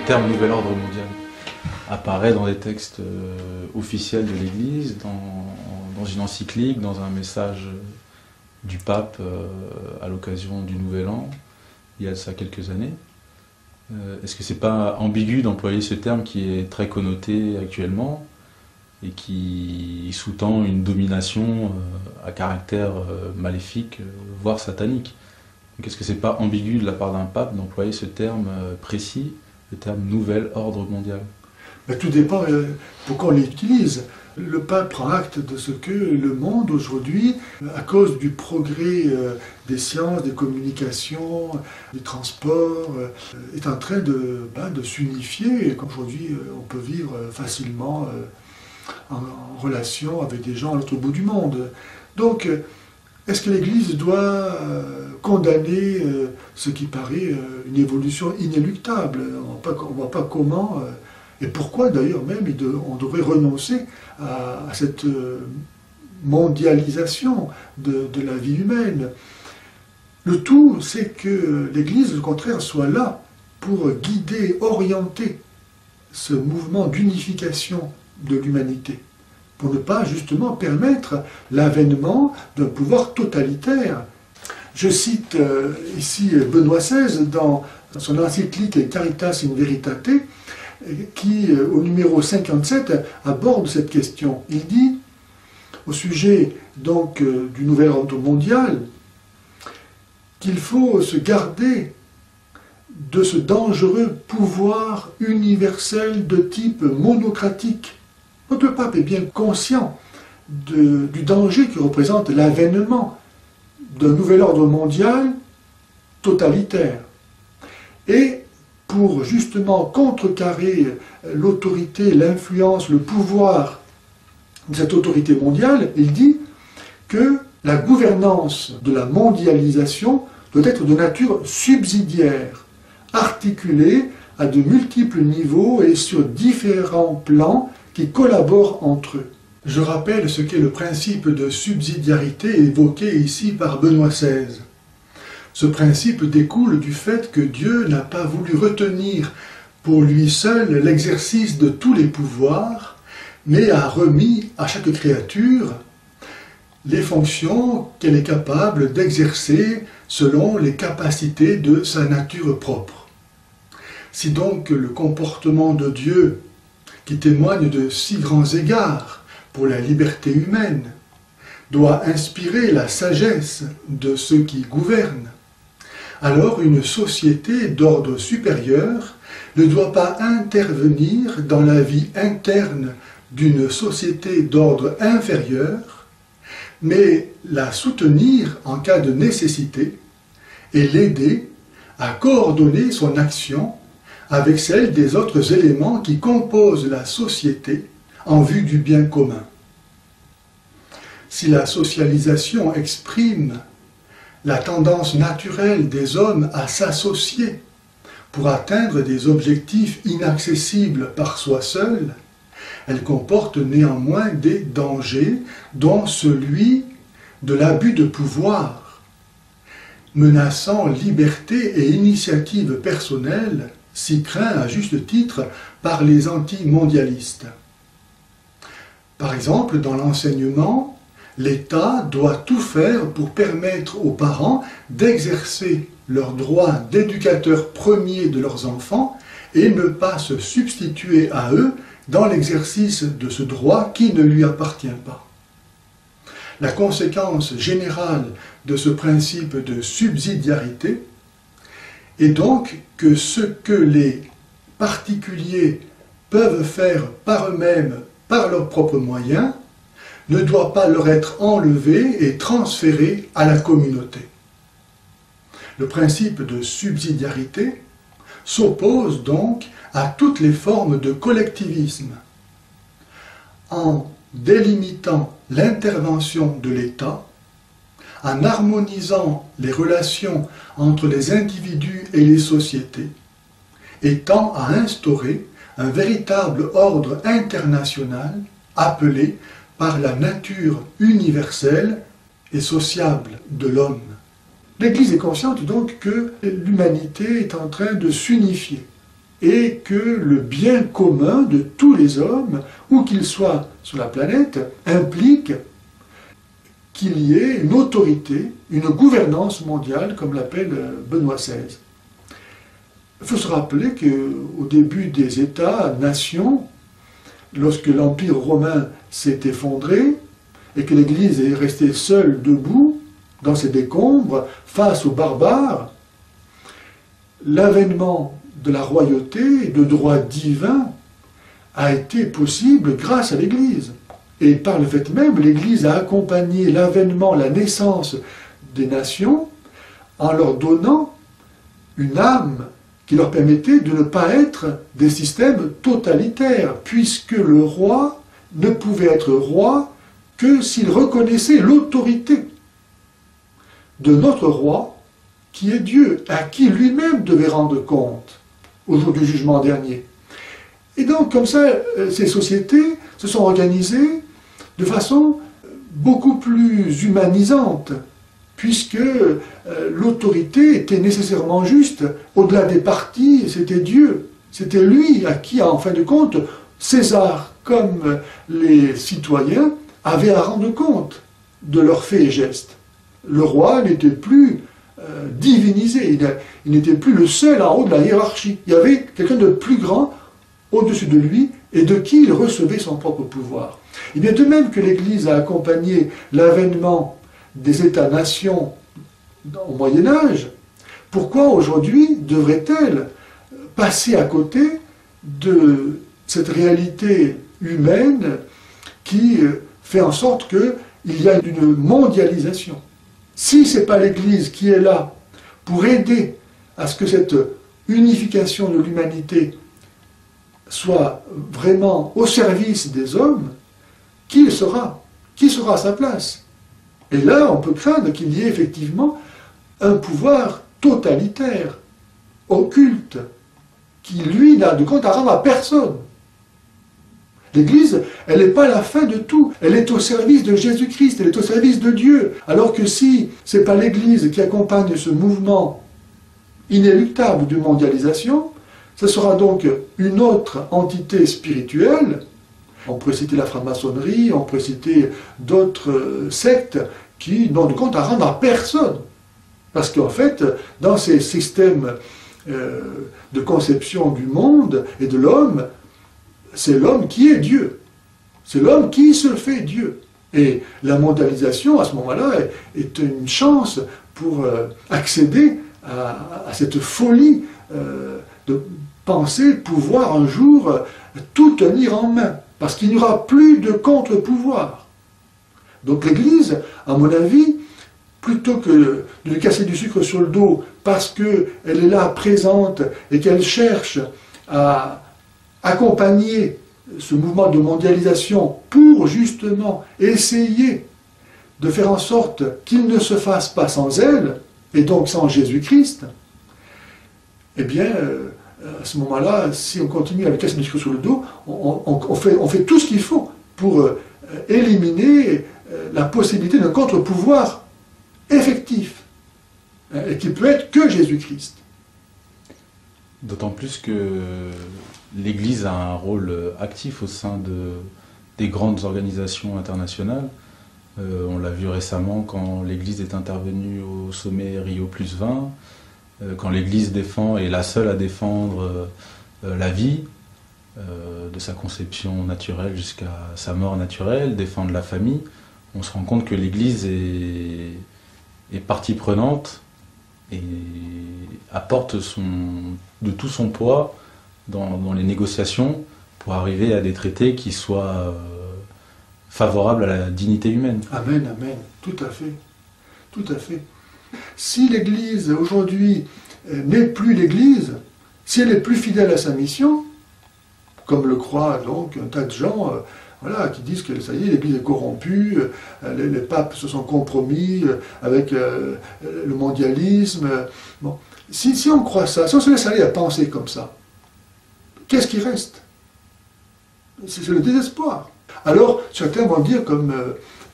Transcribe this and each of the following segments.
terme nouvel ordre mondial apparaît dans les textes officiels de l'Église, dans une encyclique, dans un message du pape à l'occasion du Nouvel An, il y a de ça quelques années. Est-ce que c'est pas ambigu d'employer ce terme qui est très connoté actuellement et qui sous-tend une domination à caractère maléfique, voire satanique? Donc est-ce que c'est pas ambigu de la part d'un pape d'employer ce terme précis, le terme nouvel ordre mondial? Mais tout dépend pourquoi on l'utilise. Le pape prend acte de ce que le monde aujourd'hui, à cause du progrès des sciences, des communications, des transports, est en train de s'unifier. Et qu'aujourd'hui, on peut vivre facilement en relation avec des gens à l'autre bout du monde. Donc, est-ce que l'Église doit condamner ce qui paraît une évolution inéluctable? On ne voit pas comment, et pourquoi d'ailleurs même on devrait renoncer à cette mondialisation de la vie humaine. Le tout, c'est que l'Église, au contraire, soit là pour guider, orienter ce mouvement d'unification de l'humanité, pour ne pas justement permettre l'avènement d'un pouvoir totalitaire. Je cite ici Benoît XVI dans son encyclique Caritas in Veritate, qui, au numéro 57, aborde cette question. Il dit, au sujet donc du nouvel ordre mondial, qu'il faut se garder de ce dangereux pouvoir universel de type monocratique. Notre pape est bien conscient du danger que représente l'avènement d'un nouvel ordre mondial totalitaire. Et pour justement contrecarrer l'autorité, l'influence, le pouvoir de cette autorité mondiale, il dit que la gouvernance de la mondialisation doit être de nature subsidiaire, articulée à de multiples niveaux et sur différents plans qui collaborent entre eux. Je rappelle ce qu'est le principe de subsidiarité évoqué ici par Benoît XVI. Ce principe découle du fait que Dieu n'a pas voulu retenir pour lui seul l'exercice de tous les pouvoirs, mais a remis à chaque créature les fonctions qu'elle est capable d'exercer selon les capacités de sa nature propre. Si donc le comportement de Dieu, qui témoigne de si grands égards pour la liberté humaine, doit inspirer la sagesse de ceux qui gouvernent, alors une société d'ordre supérieur ne doit pas intervenir dans la vie interne d'une société d'ordre inférieur, mais la soutenir en cas de nécessité et l'aider à coordonner son action avec celle des autres éléments qui composent la société en vue du bien commun. Si la socialisation exprime la tendance naturelle des hommes à s'associer pour atteindre des objectifs inaccessibles par soi seul, elle comporte néanmoins des dangers, dont celui de l'abus de pouvoir, menaçant liberté et initiative personnelle, si craint à juste titre par les anti-mondialistes. Par exemple, dans l'enseignement, l'État doit tout faire pour permettre aux parents d'exercer leur droit d'éducateur premier de leurs enfants et ne pas se substituer à eux dans l'exercice de ce droit qui ne lui appartient pas. La conséquence générale de ce principe de subsidiarité est donc que ce que les particuliers peuvent faire par eux-mêmes, par leurs propres moyens, ne doit pas leur être enlevé et transféré à la communauté. Le principe de subsidiarité s'oppose donc à toutes les formes de collectivisme. En délimitant l'intervention de l'État, en harmonisant les relations entre les individus et les sociétés, et tend à instaurer un véritable ordre international appelé par la nature universelle et sociable de l'homme. L'Église est consciente donc que l'humanité est en train de s'unifier et que le bien commun de tous les hommes, où qu'ils soient sur la planète, implique qu'il y ait une autorité, une gouvernance mondiale, comme l'appelle Benoît XVI. Il faut se rappeler qu'au début des États-nations, lorsque l'Empire romain s'est effondré et que l'Église est restée seule debout dans ses décombres face aux barbares, l'avènement de la royauté et de droit divin a été possible grâce à l'Église. Et par le fait même, l'Église a accompagné l'avènement, la naissance des nations en leur donnant une âme qui leur permettait de ne pas être des systèmes totalitaires, puisque le roi ne pouvait être roi que s'il reconnaissait l'autorité de notre roi, qui est Dieu, à qui lui-même devait rendre compte au jour du jugement dernier. Et donc, comme ça, ces sociétés se sont organisées de façon beaucoup plus humanisante, puisque l'autorité était nécessairement juste. Au-delà des partis, c'était Dieu. C'était lui à qui, en fin de compte, César, comme les citoyens, avaient à rendre compte de leurs faits et gestes. Le roi n'était plus divinisé, il n'était plus le seul en haut de la hiérarchie. Il y avait quelqu'un de plus grand au-dessus de lui et de qui il recevait son propre pouvoir. Et bien de même que l'Église a accompagné l'avènement des États-nations au Moyen-Âge, pourquoi aujourd'hui devrait-elle passer à côté de cette réalité humaine qui fait en sorte qu'il y a une mondialisation? Si ce n'est pas l'Église qui est là pour aider à ce que cette unification de l'humanité soit vraiment au service des hommes, qui le sera? Qui sera à sa place? Et là, on peut craindre qu'il y ait effectivement un pouvoir totalitaire, occulte, qui, lui, n'a de compte à rendre à personne. L'Église, elle n'est pas la fin de tout. Elle est au service de Jésus-Christ, elle est au service de Dieu. Alors que si ce n'est pas l'Église qui accompagne ce mouvement inéluctable de mondialisation, ce sera donc une autre entité spirituelle. On pourrait citer la franc-maçonnerie, on pourrait citer d'autres sectes qui n'ont de compte à rendre à personne. Parce qu'en fait, dans ces systèmes de conception du monde et de l'homme, c'est l'homme qui est Dieu. C'est l'homme qui se fait Dieu. Et la mondialisation, à ce moment-là, est une chance pour accéder à cette folie de penser pouvoir un jour tout tenir en main. Parce qu'il n'y aura plus de contre-pouvoir. Donc l'Église, à mon avis, plutôt que de lui casser du sucre sur le dos parce qu'elle est là présente et qu'elle cherche à accompagner ce mouvement de mondialisation pour justement essayer de faire en sorte qu'il ne se fasse pas sans elle, et donc sans Jésus-Christ, eh bien, à ce moment-là, si on continue à lui casser du sucre sur le dos, on fait tout ce qu'il faut pour éliminer la possibilité d'un contre-pouvoir effectif, et qui peut être que Jésus-Christ. D'autant plus que l'Église a un rôle actif au sein des grandes organisations internationales. On l'a vu récemment quand l'Église est intervenue au sommet Rio+20, quand l'Église défend, est la seule à défendre la vie, de sa conception naturelle jusqu'à sa mort naturelle, défendre la famille. On se rend compte que l'Église est partie prenante et apporte de tout son poids dans les négociations pour arriver à des traités qui soient favorables à la dignité humaine. Amen, amen, tout à fait, tout à fait. Si l'Église aujourd'hui n'est plus l'Église, si elle est plus fidèle à sa mission, comme le croient donc un tas de gens voilà, qui disent que ça y est, l'Église est corrompue, les papes se sont compromis avec le mondialisme. Bon. Si on croit ça, si on se laisse aller à penser comme ça, qu'est-ce qui reste? C'est le désespoir. Alors, certains vont dire, comme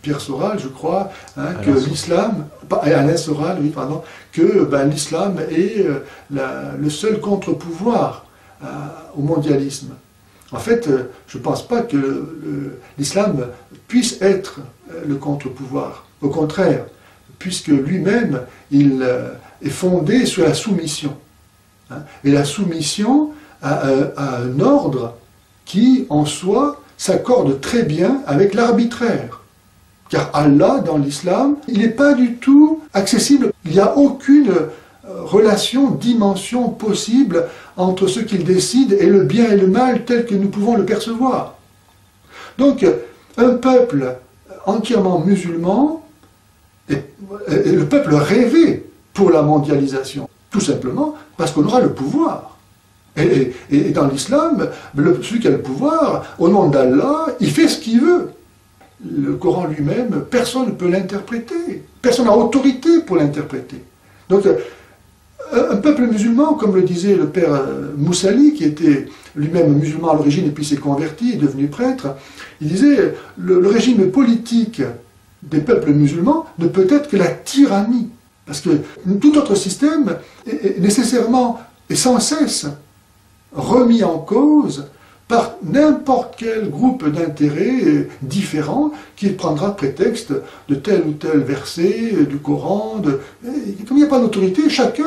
Pierre Soral, je crois, hein, que l'islam, Alain Soral, oui, pardon, que l'islam est le seul contre-pouvoir au mondialisme. En fait, je ne pense pas que l'islam puisse être le contre-pouvoir. Au contraire, puisque lui-même, il est fondé sur la soumission. Et la soumission à un ordre qui, en soi, s'accorde très bien avec l'arbitraire. Car Allah, dans l'islam, il n'est pas du tout accessible. Il n'y a aucune relation, dimension possible entre ce qu'il décide et le bien et le mal tel que nous pouvons le percevoir. Donc, un peuple entièrement musulman est le peuple rêvé pour la mondialisation. Tout simplement parce qu'on aura le pouvoir. Et dans l'islam, celui qui a le pouvoir, au nom d'Allah, il fait ce qu'il veut. Le Coran lui-même, personne ne peut l'interpréter. Personne n'a autorité pour l'interpréter. Donc, un peuple musulman, comme le disait le père Moussali, qui était lui-même musulman à l'origine et puis s'est converti, est devenu prêtre, il disait le régime politique des peuples musulmans ne peut être que la tyrannie. Parce que tout autre système est nécessairement et sans cesse remis en cause par n'importe quel groupe d'intérêts différents qui prendra prétexte de tel ou tel verset du Coran. Comme il n'y a pas d'autorité, chacun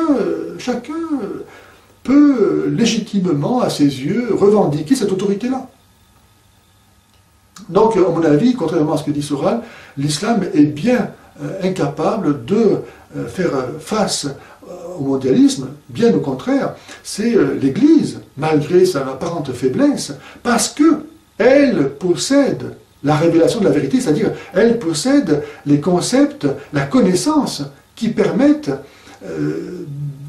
peut légitimement, à ses yeux, revendiquer cette autorité-là. Donc, à mon avis, contrairement à ce que dit Soral, l'islam est bien incapable de faire face au mondialisme, bien au contraire, c'est l'Église, malgré sa apparente faiblesse, parce qu'elle possède la révélation de la vérité, c'est-à-dire elle possède les concepts, la connaissance qui permettent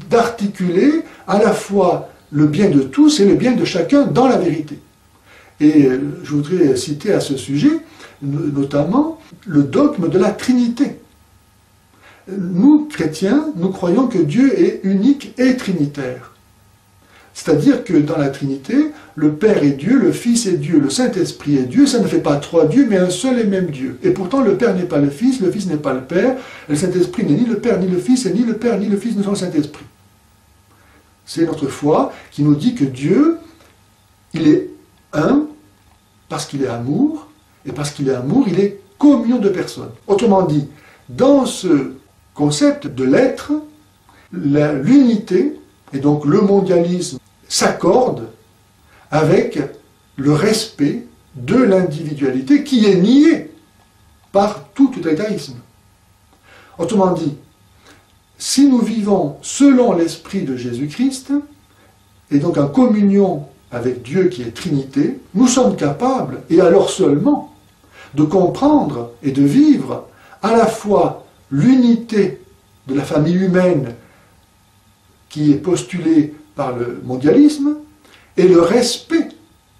d'articuler à la fois le bien de tous et le bien de chacun dans la vérité. Et je voudrais citer à ce sujet, notamment, le dogme de la Trinité. Nous, chrétiens, nous croyons que Dieu est unique et trinitaire. C'est-à-dire que dans la Trinité, le Père est Dieu, le Fils est Dieu, le Saint-Esprit est Dieu, ça ne fait pas trois dieux, mais un seul et même Dieu. Et pourtant, le Père n'est pas le Fils n'est pas le Père, le Saint-Esprit n'est ni le Père ni le Fils, et ni le Père ni le Fils ne sont le Saint-Esprit. C'est notre foi qui nous dit que Dieu, il est un, parce qu'il est amour, et parce qu'il est amour, il est communion de personnes. Autrement dit, dans ce concept de l'être, l'unité, et donc le mondialisme, s'accorde avec le respect de l'individualité qui est nié par tout totalitarisme. Autrement dit, si nous vivons selon l'esprit de Jésus-Christ, et donc en communion avec Dieu qui est Trinité, nous sommes capables, et alors seulement, de comprendre et de vivre à la fois l'unité de la famille humaine qui est postulée par le mondialisme et le respect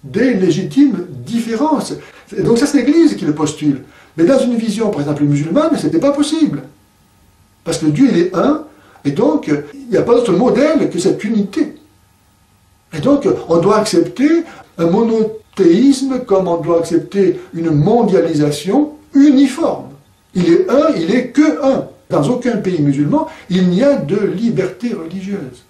des légitimes différences. Et donc ça, c'est l'Église qui le postule. Mais dans une vision, par exemple, musulmane, ce n'était pas possible. Parce que Dieu, il est un, et donc il n'y a pas d'autre modèle que cette unité. Et donc on doit accepter un monothéisme comme on doit accepter une mondialisation uniforme. Il est un, il n'est que un. Dans aucun pays musulman, il n'y a de liberté religieuse.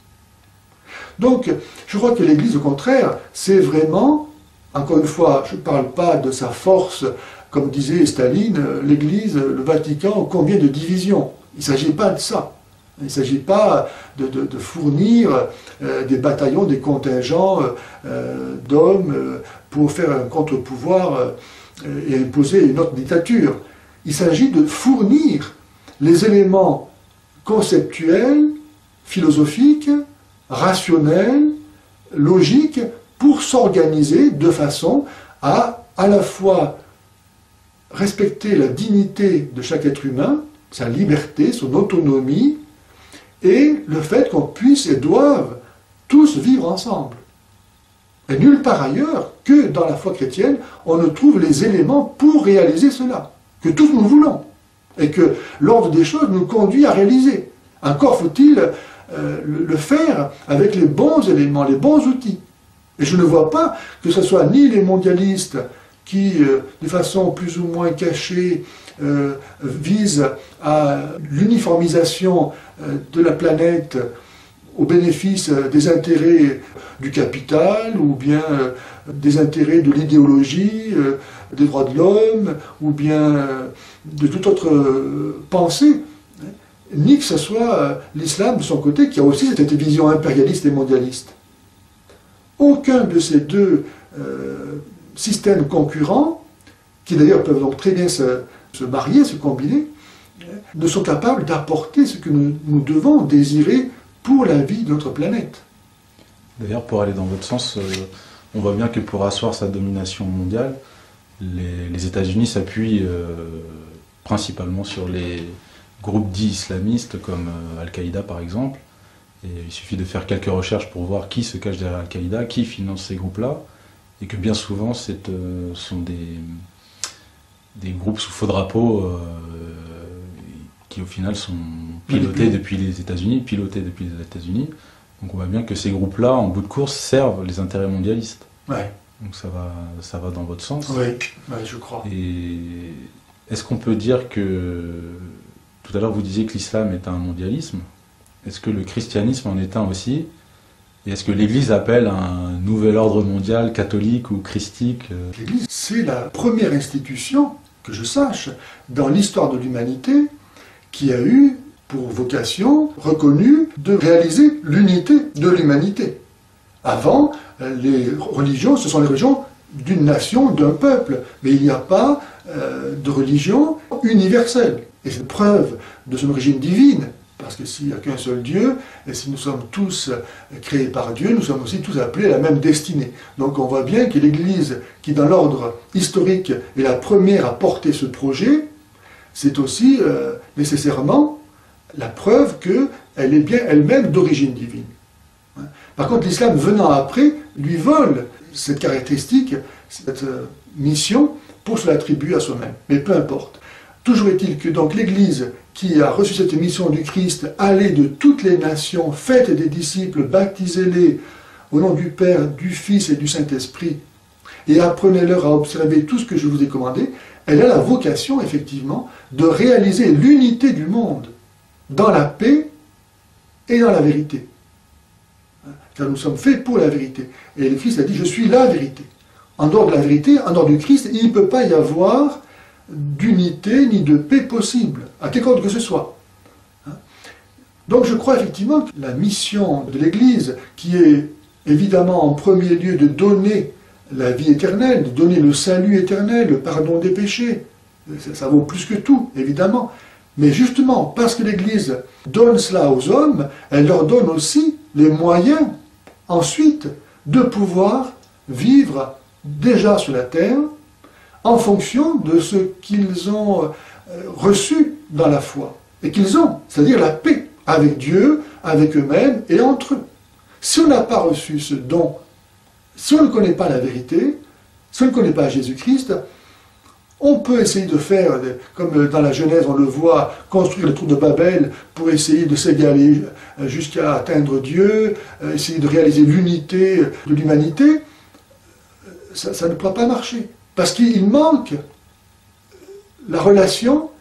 Donc, je crois que l'Église, au contraire, c'est vraiment, encore une fois, je ne parle pas de sa force, comme disait Staline, l'Église, le Vatican, combien de divisions. Il ne s'agit pas de ça. Il ne s'agit pas de fournir des bataillons, des contingents d'hommes pour faire un contre-pouvoir et imposer une autre dictature. Il s'agit de fournir les éléments conceptuels, philosophiques, rationnels, logiques, pour s'organiser de façon à la fois respecter la dignité de chaque être humain, sa liberté, son autonomie, et le fait qu'on puisse et doive tous vivre ensemble. Et nulle part ailleurs que dans la foi chrétienne, on ne trouve les éléments pour réaliser cela, que tous nous voulons, et que l'ordre des choses nous conduit à réaliser. Encore faut-il le faire avec les bons éléments, les bons outils. Et je ne vois pas que ce soit ni les mondialistes qui, de façon plus ou moins cachée, visent à l'uniformisation de la planète au bénéfice des intérêts du capital, ou bien des intérêts de l'idéologie, des droits de l'homme, ou bien de toute autre pensée, ni que ce soit l'islam de son côté qui a aussi cette vision impérialiste et mondialiste. Aucun de ces deux systèmes concurrents, qui d'ailleurs peuvent donc très bien se marier, se combiner, ne sont capables d'apporter ce que nous devons désirer pour la vie de notre planète. D'ailleurs, pour aller dans votre sens, on voit bien que pour asseoir sa domination mondiale, les États-Unis s'appuient principalement sur les groupes dits islamistes comme Al-Qaïda par exemple. Et il suffit de faire quelques recherches pour voir qui se cache derrière Al-Qaïda, qui finance ces groupes-là, et que bien souvent sont des groupes sous faux drapeau qui au final sont pilotés depuis les États-Unis, Donc on voit bien que ces groupes-là, en bout de course, servent les intérêts mondialistes. Ouais. Donc ça va dans votre sens. Oui, ouais, je crois. Et est-ce qu'on peut dire que, tout à l'heure vous disiez que l'islam est un mondialisme, est-ce que le christianisme en est un aussi? Et est-ce que l'Église appelle un nouvel ordre mondial catholique ou christique? L'Église, c'est la première institution, que je sache, dans l'histoire de l'humanité, qui a eu pour vocation reconnue de réaliser l'unité de l'humanité. Avant, les religions, ce sont les religions d'une nation, d'un peuple, mais il n'y a pas de religion universelle. Et c'est preuve de son origine divine, parce que s'il n'y a qu'un seul Dieu, et si nous sommes tous créés par Dieu, nous sommes aussi tous appelés à la même destinée. Donc on voit bien que l'Église, qui dans l'ordre historique est la première à porter ce projet, c'est aussi nécessairement la preuve qu'elle est bien elle-même d'origine divine. Par contre, l'islam venant après, lui vole cette caractéristique, cette mission, pour se l'attribuer à soi-même. Mais peu importe. Toujours est-il que donc l'Église, qui a reçu cette mission du Christ, allez de toutes les nations, faites des disciples, baptisez-les au nom du Père, du Fils et du Saint-Esprit, et apprenez-leur à observer tout ce que je vous ai commandé, elle a la vocation, effectivement, de réaliser l'unité du monde dans la paix et dans la vérité. Car nous sommes faits pour la vérité. Et le Christ a dit, je suis la vérité. En dehors de la vérité, en dehors du Christ, il ne peut pas y avoir d'unité ni de paix possible, à quelque ordre que ce soit. Donc je crois effectivement que la mission de l'Église, qui est évidemment en premier lieu de donner la vie éternelle, de donner le salut éternel, le pardon des péchés, ça vaut plus que tout, évidemment. Mais justement, parce que l'Église donne cela aux hommes, elle leur donne aussi les moyens, ensuite, de pouvoir vivre déjà sur la terre, en fonction de ce qu'ils ont reçu dans la foi, et qu'ils ont, c'est-à-dire la paix avec Dieu, avec eux-mêmes et entre eux. Si on n'a pas reçu ce don, si on ne connaît pas la vérité, si on ne connaît pas Jésus-Christ, on peut essayer de faire, comme dans la Genèse on le voit, construire le trou de Babel pour essayer de s'égaler jusqu'à atteindre Dieu, essayer de réaliser l'unité de l'humanité. Ça ne pourra pas marcher. Parce qu'il manque la relation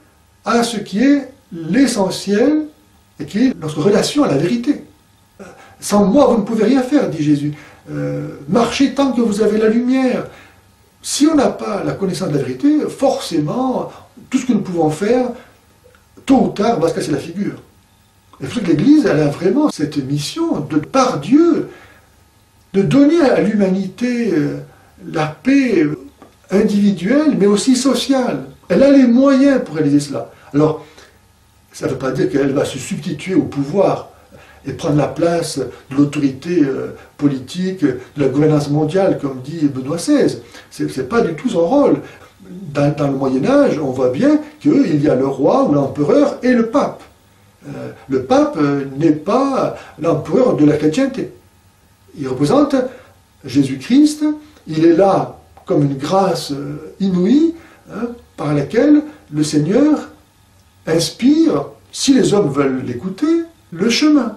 à ce qui est l'essentiel et qui est notre relation à la vérité. Sans moi, vous ne pouvez rien faire, dit Jésus. Marchez tant que vous avez la lumière. Si on n'a pas la connaissance de la vérité, forcément, tout ce que nous pouvons faire, tôt ou tard, va se casser la figure. Et il faut que l'Église, elle a vraiment cette mission, par Dieu, de donner à l'humanité la paix individuelle, mais aussi sociale. Elle a les moyens pour réaliser cela. Alors, ça ne veut pas dire qu'elle va se substituer au pouvoir et prendre la place de l'autorité politique, de la gouvernance mondiale, comme dit Benoît XVI. Ce n'est pas du tout son rôle. Dans le Moyen-Âge, on voit bien qu'il y a le roi ou l'empereur et le pape. Le pape n'est pas l'empereur de la chrétienté. Il représente Jésus-Christ, il est là comme une grâce inouïe, par laquelle le Seigneur inspire, si les hommes veulent l'écouter, le chemin.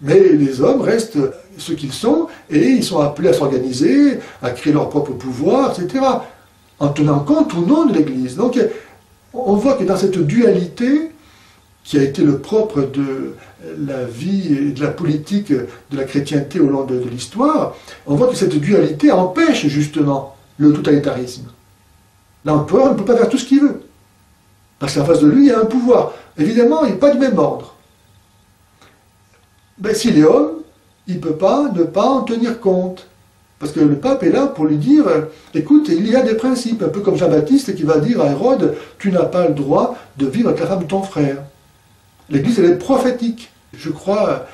Mais les hommes restent ce qu'ils sont, et ils sont appelés à s'organiser, à créer leur propre pouvoir, etc., en tenant compte ou non de l'Église. Donc on voit que dans cette dualité, qui a été le propre de la vie et de la politique de la chrétienté au long de l'histoire, on voit que cette dualité empêche justement le totalitarisme. L'empereur ne peut pas faire tout ce qu'il veut, parce qu'en face de lui, il y a un pouvoir. Évidemment, il n'est pas du même ordre. Ben, s'il est homme, il ne peut pas ne pas en tenir compte. Parce que le pape est là pour lui dire, écoute, il y a des principes, un peu comme Jean-Baptiste qui va dire à Hérode, tu n'as pas le droit de vivre avec la femme de ton frère. L'Église, elle est prophétique. Je crois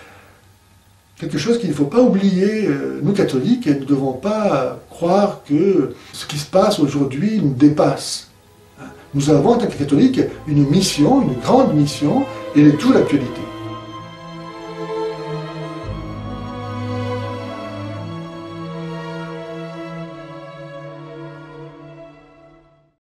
quelque chose qu'il ne faut pas oublier, nous catholiques, et nous ne devons pas croire que ce qui se passe aujourd'hui nous dépasse. Nous avons, en tant que catholiques, une mission, une grande mission, et elle est toujours d'actualité.